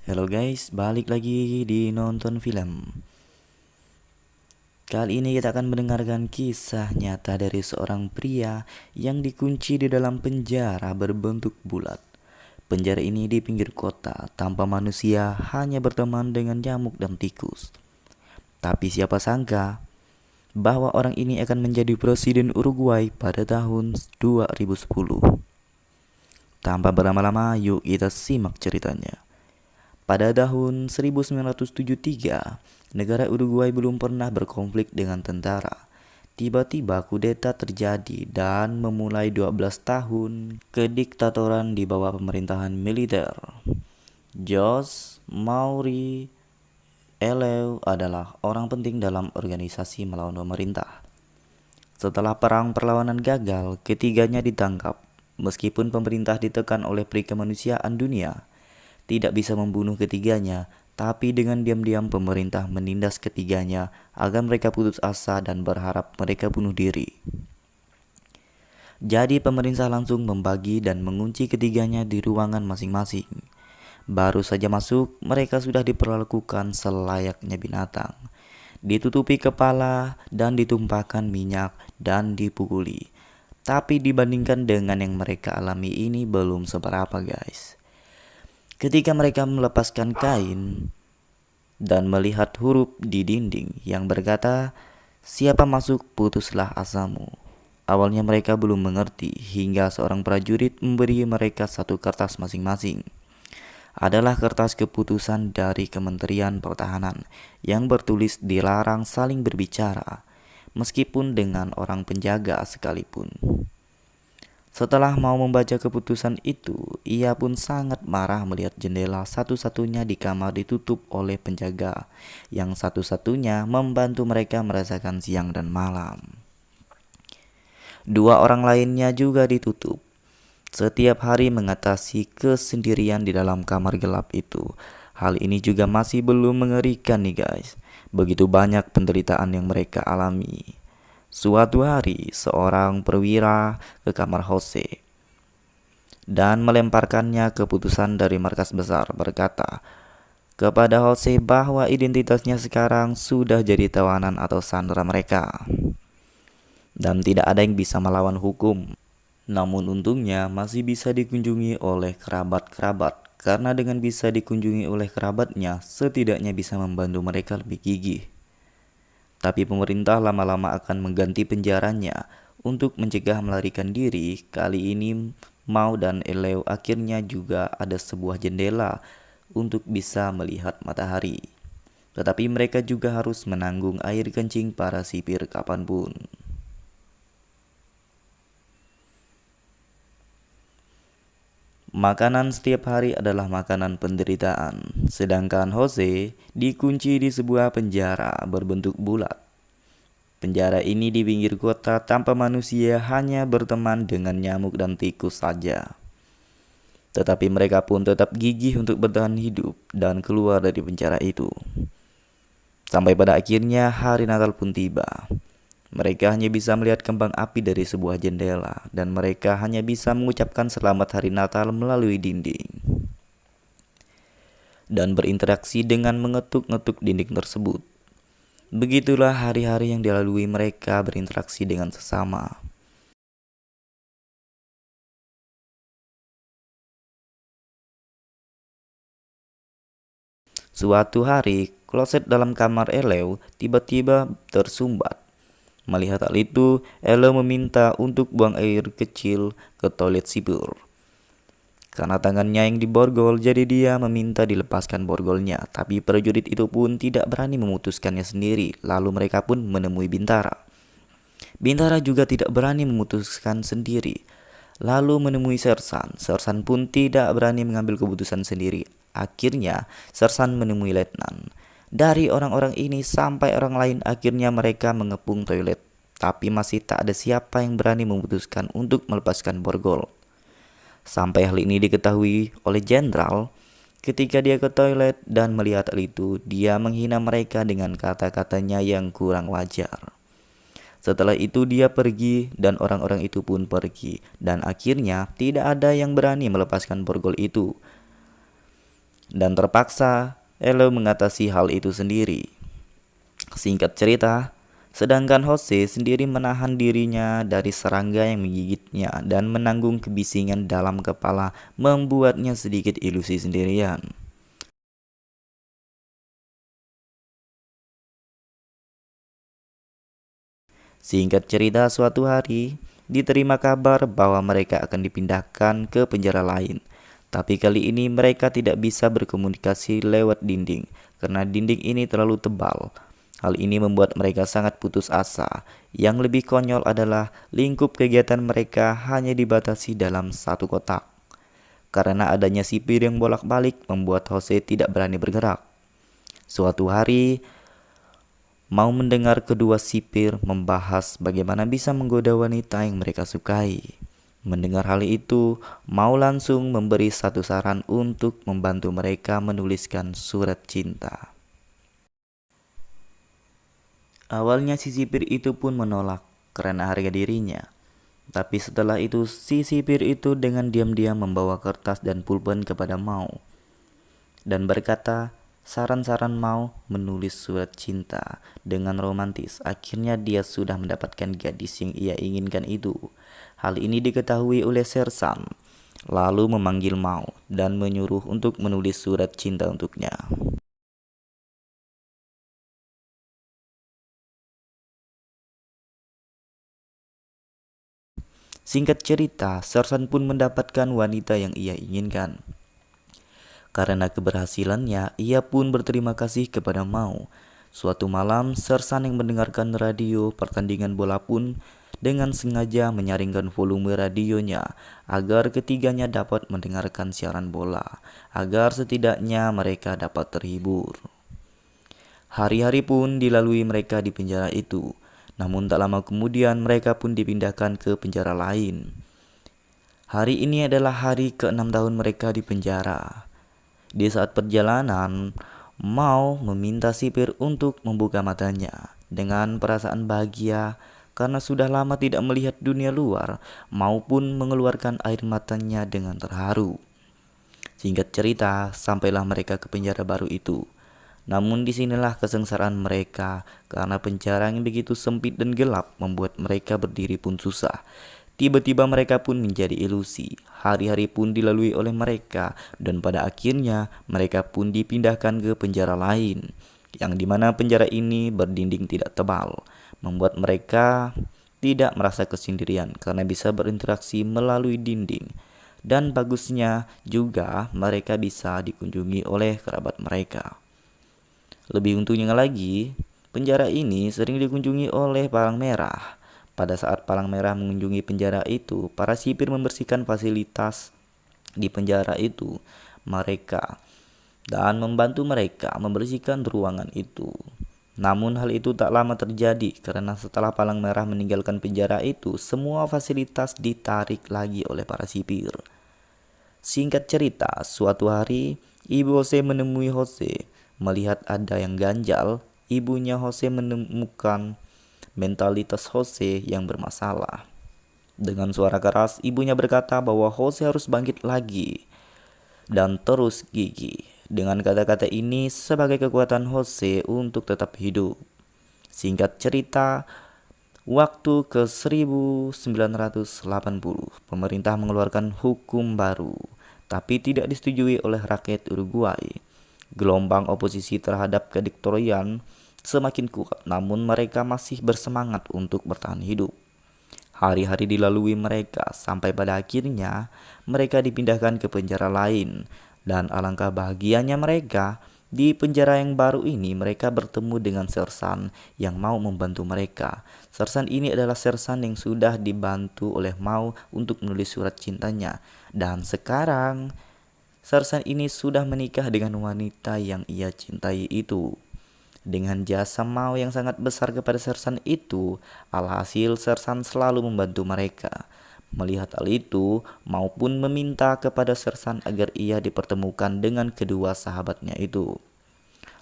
Halo guys, balik lagi di nonton film. Kali ini kita akan mendengarkan kisah nyata dari seorang pria yang dikunci di dalam penjara berbentuk bulat. Penjara ini di pinggir kota, tanpa manusia, hanya berteman dengan nyamuk dan tikus. Tapi siapa sangka bahwa orang ini akan menjadi presiden Uruguay pada tahun 2010. Tanpa berlama-lama, yuk kita simak ceritanya. Pada tahun 1973, negara Uruguay belum pernah berkonflik dengan tentara. Tiba-tiba kudeta terjadi dan memulai 12 tahun kediktatoran di bawah pemerintahan militer. Jos Mauri Eleu adalah orang penting dalam organisasi melawan pemerintah. Setelah perang perlawanan gagal, ketiganya ditangkap. Meskipun pemerintah ditekan oleh perikemanusiaan dunia, tidak bisa membunuh ketiganya, tapi dengan diam-diam pemerintah menindas ketiganya agar mereka putus asa dan berharap mereka bunuh diri. Jadi pemerintah langsung membagi dan mengunci ketiganya di ruangan masing-masing. Baru saja masuk, mereka sudah diperlakukan selayaknya binatang. Ditutupi kepala dan ditumpahkan minyak dan dipukuli. Tapi dibandingkan dengan yang mereka alami ini belum seberapa guys. Ketika mereka melepaskan kain dan melihat huruf di dinding yang berkata, "Siapa masuk, putuslah asamu." Awalnya mereka belum mengerti hingga seorang prajurit memberi mereka satu kertas masing-masing. Adalah kertas keputusan dari Kementerian Pertahanan yang bertulis dilarang saling berbicara, meskipun dengan orang penjaga sekalipun. Setelah mau membaca keputusan itu, ia pun sangat marah melihat jendela satu-satunya di kamar ditutup oleh penjaga, yang satu-satunya membantu mereka merasakan siang dan malam. Dua orang lainnya juga ditutup. Setiap hari mengatasi kesendirian di dalam kamar gelap itu. Hal ini juga masih belum mengerikan nih guys. Begitu banyak penderitaan yang mereka alami. Suatu hari, seorang perwira ke kamar Jose dan melemparkannya keputusan dari markas besar berkata kepada Jose bahwa identitasnya sekarang sudah jadi tawanan atau sandera mereka dan tidak ada yang bisa melawan hukum. Namun untungnya masih bisa dikunjungi oleh kerabat-kerabat karena dengan bisa dikunjungi oleh kerabatnya setidaknya bisa membantu mereka lebih gigih. Tapi pemerintah lama-lama akan mengganti penjaranya untuk mencegah melarikan diri. Kali ini Mau dan Eleo akhirnya juga ada sebuah jendela untuk bisa melihat matahari. Tetapi mereka juga harus menanggung air kencing para sipir kapanpun. Makanan setiap hari adalah makanan penderitaan, sedangkan Jose dikunci di sebuah penjara berbentuk bulat. Penjara ini di pinggir kota tanpa manusia, hanya berteman dengan nyamuk dan tikus saja. Tetapi mereka pun tetap gigih untuk bertahan hidup dan keluar dari penjara itu. Sampai pada akhirnya hari Natal pun tiba. Mereka hanya bisa melihat kembang api dari sebuah jendela dan mereka hanya bisa mengucapkan selamat hari Natal melalui dinding dan berinteraksi dengan mengetuk-ngetuk dinding tersebut. Begitulah hari-hari yang dilalui mereka berinteraksi dengan sesama. Suatu hari, kloset dalam kamar Eleo tiba-tiba tersumbat. Melihat hal itu, Eleo meminta untuk buang air kecil ke toilet sipur. Karena tangannya yang diborgol, jadi dia meminta dilepaskan borgolnya. Tapi prajurit itu pun tidak berani memutuskannya sendiri. Lalu mereka pun menemui Bintara. Bintara juga tidak berani memutuskan sendiri. Lalu menemui Sersan. Sersan pun tidak berani mengambil keputusan sendiri. Akhirnya, Sersan menemui Letnan. Dari orang-orang ini sampai orang lain, akhirnya mereka mengepung toilet. Tapi masih tak ada siapa yang berani memutuskan untuk melepaskan borgol. Sampai hal ini diketahui oleh jenderal. Ketika dia ke toilet dan melihat hal itu, dia menghina mereka dengan kata-katanya yang kurang wajar. Setelah itu dia pergi dan orang-orang itu pun pergi. Dan akhirnya tidak ada yang berani melepaskan borgol itu. dan terpaksa Elo mengatasi hal itu sendiri. Singkat cerita, sedangkan Jose sendiri menahan dirinya dari serangga yang menggigitnya dan menanggung kebisingan dalam kepala membuatnya sedikit ilusi sendirian. Singkat cerita, suatu hari diterima kabar bahwa mereka akan dipindahkan ke penjara lain. Tapi kali ini mereka tidak bisa berkomunikasi lewat dinding karena dinding ini terlalu tebal. Hal ini membuat mereka sangat putus asa. Yang lebih konyol adalah lingkup kegiatan mereka hanya dibatasi dalam satu kotak. Karena adanya sipir yang bolak-balik membuat Jose tidak berani bergerak. Suatu hari, mau mendengar kedua sipir membahas bagaimana bisa menggoda wanita yang mereka sukai. Mendengar hal itu, Mau langsung memberi satu saran untuk membantu mereka menuliskan surat cinta. Awalnya si sipir itu pun menolak karena harga dirinya. Tapi setelah itu si sipir itu dengan diam-diam membawa kertas dan pulpen kepada Mau dan berkata saran-saran Mau menulis surat cinta dengan romantis. Akhirnya dia sudah mendapatkan gadis yang ia inginkan itu. Hal ini diketahui oleh Sersan, lalu memanggil Mau dan menyuruh untuk menulis surat cinta untuknya. Singkat cerita, Sersan pun mendapatkan wanita yang ia inginkan. Karena keberhasilannya, ia pun berterima kasih kepada Mau. Suatu malam, Sersan yang mendengarkan radio pertandingan bola pun dengan sengaja menyaringkan volume radionya agar ketiganya dapat mendengarkan siaran bola, agar setidaknya mereka dapat terhibur. Hari-hari pun dilalui mereka di penjara itu. Namun tak lama kemudian mereka pun dipindahkan ke penjara lain. Hari ini adalah hari ke-6 tahun mereka di penjara. Di saat perjalanan, Mau meminta sipir untuk membuka matanya. Dengan perasaan bahagia karena sudah lama tidak melihat dunia luar, Mau pun mengeluarkan air matanya dengan terharu. Singkat cerita, sampailah mereka ke penjara baru itu. Namun disinilah kesengsaraan mereka karena penjara yang begitu sempit dan gelap membuat mereka berdiri pun susah. Tiba-tiba mereka pun menjadi ilusi. Hari-hari pun dilalui oleh mereka dan pada akhirnya mereka pun dipindahkan ke penjara lain. Yang dimana penjara ini berdinding tidak tebal, membuat mereka tidak merasa kesendirian karena bisa berinteraksi melalui dinding. Dan bagusnya juga mereka bisa dikunjungi oleh kerabat mereka. Lebih untungnya lagi, penjara ini sering dikunjungi oleh Palang Merah. Pada saat Palang Merah mengunjungi penjara itu, para sipir membersihkan fasilitas di penjara itu mereka dan membantu mereka membersihkan ruangan itu. Namun hal itu tak lama terjadi karena setelah Palang Merah meninggalkan penjara itu, semua fasilitas ditarik lagi oleh para sipir. Singkat cerita, suatu hari ibu Jose menemui Jose. Melihat ada yang ganjal, ibunya Jose menemukan mentalitas Jose yang bermasalah. Dengan suara keras, ibunya berkata bahwa Jose harus bangkit lagi dan terus gigih. Dengan kata-kata ini sebagai kekuatan Jose untuk tetap hidup. Singkat cerita, waktu ke 1980, pemerintah mengeluarkan hukum baru, tapi tidak disetujui oleh rakyat Uruguay. Gelombang oposisi terhadap kediktatorian semakin kuat, namun mereka masih bersemangat untuk bertahan hidup. Hari-hari dilalui mereka sampai pada akhirnya mereka dipindahkan ke penjara lain, dan alangkah bahagianya mereka. Di penjara yang baru ini mereka bertemu dengan Sersan yang mau membantu mereka. Sersan ini adalah Sersan yang sudah dibantu oleh Mau untuk menulis surat cintanya. Dan sekarang Sersan ini sudah menikah dengan wanita yang ia cintai itu. Dengan jasa Mau yang sangat besar kepada Sersan itu, alhasil Sersan selalu membantu mereka. Melihat hal itu, Mau pun meminta kepada Sersan agar ia dipertemukan dengan kedua sahabatnya itu.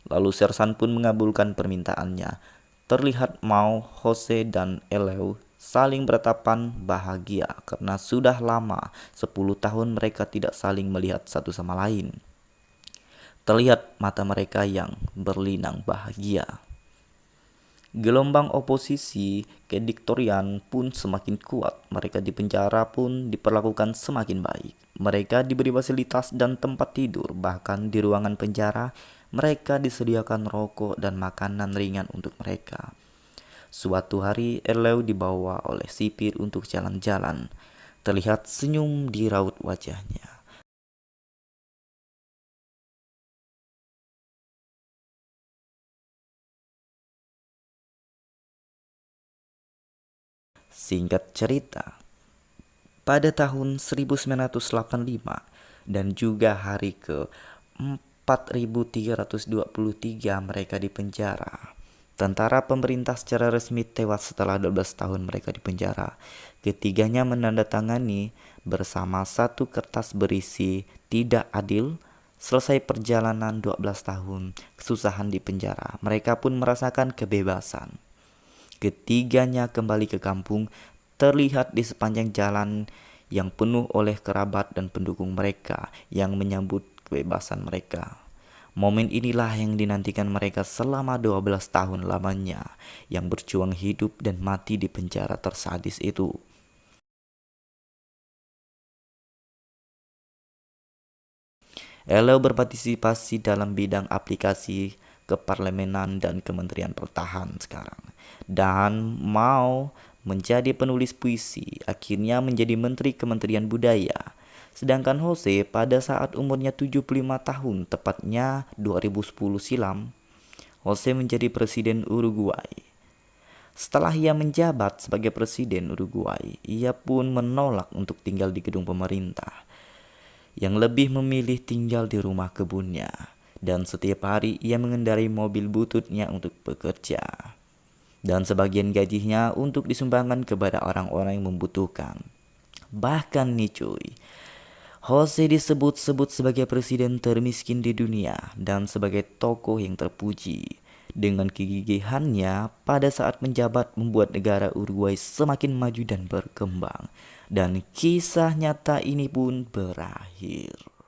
Lalu Sersan pun mengabulkan permintaannya. Terlihat Mau, Jose, dan Eleu saling bertatapan bahagia karena sudah lama 10 tahun mereka tidak saling melihat satu sama lain. Terlihat mata mereka yang berlinang bahagia. Gelombang oposisi kediktatorian pun semakin kuat. Mereka di penjara pun diperlakukan semakin baik. Mereka diberi fasilitas dan tempat tidur. Bahkan di ruangan penjara, mereka disediakan rokok dan makanan ringan untuk mereka. Suatu hari, Erleu dibawa oleh sipir untuk jalan-jalan. Terlihat senyum di raut wajahnya. Singkat cerita, pada tahun 1985 dan juga hari ke-4323 mereka dipenjara. Tentara pemerintah secara resmi tewas setelah 12 tahun mereka dipenjara. Ketiganya menandatangani bersama satu kertas berisi tidak adil. Selesai perjalanan 12 tahun kesusahan di penjara, mereka pun merasakan kebebasan. Ketiganya kembali ke kampung, terlihat di sepanjang jalan yang penuh oleh kerabat dan pendukung mereka yang menyambut kebebasan mereka. Momen inilah yang dinantikan mereka selama 12 tahun lamanya, yang berjuang hidup dan mati di penjara tersadis itu. Elo berpartisipasi dalam bidang aplikasi keparlemenan dan Kementerian Pertahanan sekarang. Dan mau menjadi penulis puisi, akhirnya menjadi Menteri Kementerian Budaya. Sedangkan Jose pada saat umurnya 75 tahun, tepatnya 2010 silam, Jose menjadi Presiden Uruguay. Setelah ia menjabat sebagai Presiden Uruguay, ia pun menolak untuk tinggal di gedung pemerintah, yang lebih memilih tinggal di rumah kebunnya, dan setiap hari ia mengendarai mobil bututnya untuk bekerja, dan sebagian gajinya untuk disumbangkan kepada orang-orang yang membutuhkan. Bahkan nih cuy, Jose disebut-sebut sebagai presiden termiskin di dunia dan sebagai tokoh yang terpuji. Dengan kegigihannya pada saat menjabat membuat negara Uruguay semakin maju dan berkembang. Dan kisah nyata ini pun berakhir.